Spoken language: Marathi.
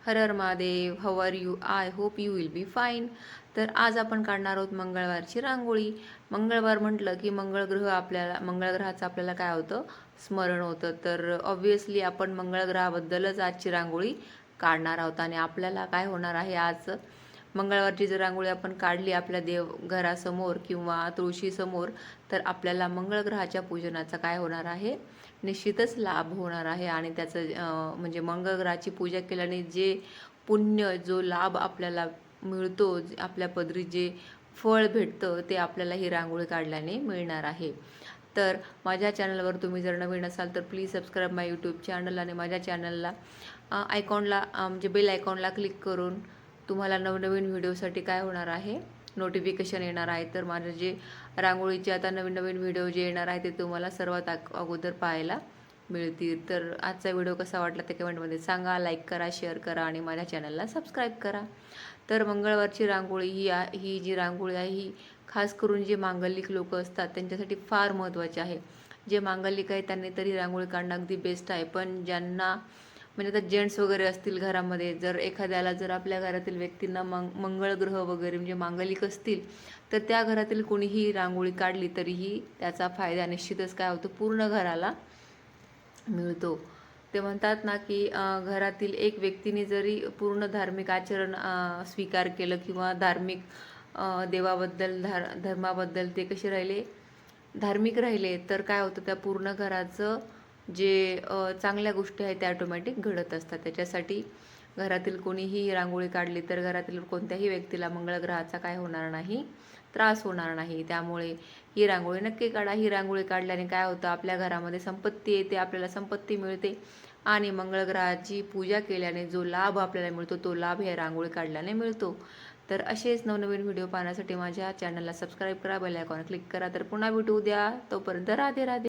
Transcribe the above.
Her her Mahadev, how are you? I hope you will be fine. तर आज आपण काढणार आहोत मंगळवारची रांगोळी. मंगळवार म्हटलं की मंगळ ग्रहाचं आपल्याला काय होतं, स्मरण होतं. तर ऑब्व्हियसली आपण मंगळ ग्रहाबद्दलच आजची रांगोळी काढणार आहोत. आणि आपल्याला काय होणार आहे, आज मंगळवारची जर रांगोळी आपण काढली आपल्या घरासमोर किंवा तुळशीसमोर, तर आपल्याला मंगळ ग्रहाच्या पूजनाचा काय होणार आहे, निश्चितच लाभ होणार आहे. आणि त्याचं म्हणजे मंगळ ग्रहाची पूजा केल्याने जे पुण्य, जो लाभ आपल्याला मिळतो, आपल्या पदरी जे फळ भेटतं, ते आपल्याला ही रांगोळी काढल्याने मिळणार आहे. तर माझ्या चॅनलवर तुम्ही जर नवीन असाल तर please subscribe my YouTube channel. आणि माझ्या चॅनलला आयकॉनला म्हणजे बेल आयकॉनला क्लिक करून तुम्हाला नवनवीन व्हिडिओसाठी काय होणार आहे, नोटिफिकेशन येणार आहे. तर माझं जे रांगोळीचे आता नवीन नवीन व्हिडिओ जे येणार आहे ते तुम्हाला सर्वात अगोदर पाहायला मिळतील. तर आजचा व्हिडिओ कसा वाटला ते कमेंटमध्ये सांगा, लाईक करा, शेअर करा आणि माझ्या चॅनलला सबस्क्राईब करा. तर मंगळवारची रांगोळी ही जी रांगोळी आहे, ही खास करून जे मांगलिक लोक असतात त्यांच्यासाठी फार महत्त्वाची आहे. जे मांगलिक आहे त्यांनी तरी रांगोळी काढणं अगदी बेस्ट आहे. पण ज्यांना म्हणजे आता जेंट्स वगैरे असतील घरामध्ये, जर एखाद्याला जर आपल्या घरातील व्यक्तींना मंगळ ग्रह वगैरे म्हणजे मांगलिक असतील, तर त्या घरातील कोणीही रांगोळी काढली तरीही त्याचा फायदा निश्चितच काय होतो, पूर्ण घराला मिळतो. ते म्हणतात ना की घरातील एक व्यक्तीने जरी पूर्ण धार्मिक आचरण स्वीकार केलं किंवा धार्मिक देवाबद्दल धर्माबद्दल ते कसे राहिले, धार्मिक राहिले, तर काय होतं, त्या पूर्ण घराचं जे चांगल्या गोष्टी आहेत त्या ऑटोमॅटिक घडत असतात. त्याच्यासाठी घरातील कोणीही रांगोळी काढली तर घरातील कोणत्याही व्यक्तीला मंगळ ग्रहाचा काय होणार नाही, त्रास होणार नाही. त्यामुळे ही रांगोळी नक्की काढा. ही रांगोळी काढल्याने काय होतं, आपल्या घरामध्ये संपत्ती येते, आपल्याला संपत्ती मिळते. आणि मंगळ ग्रहाची पूजा केल्याने जो लाभ आपल्याला मिळतो, तो लाभ ह्या रांगोळी काढल्याने मिळतो. तर असेच नवनवीन व्हिडिओ पाहण्यासाठी माझ्या चॅनलला सबस्क्राईब करा, बेल आयकॉन क्लिक करा. तर पुन्हा भेटू उद्या. तोपर्यंत राधे राधे.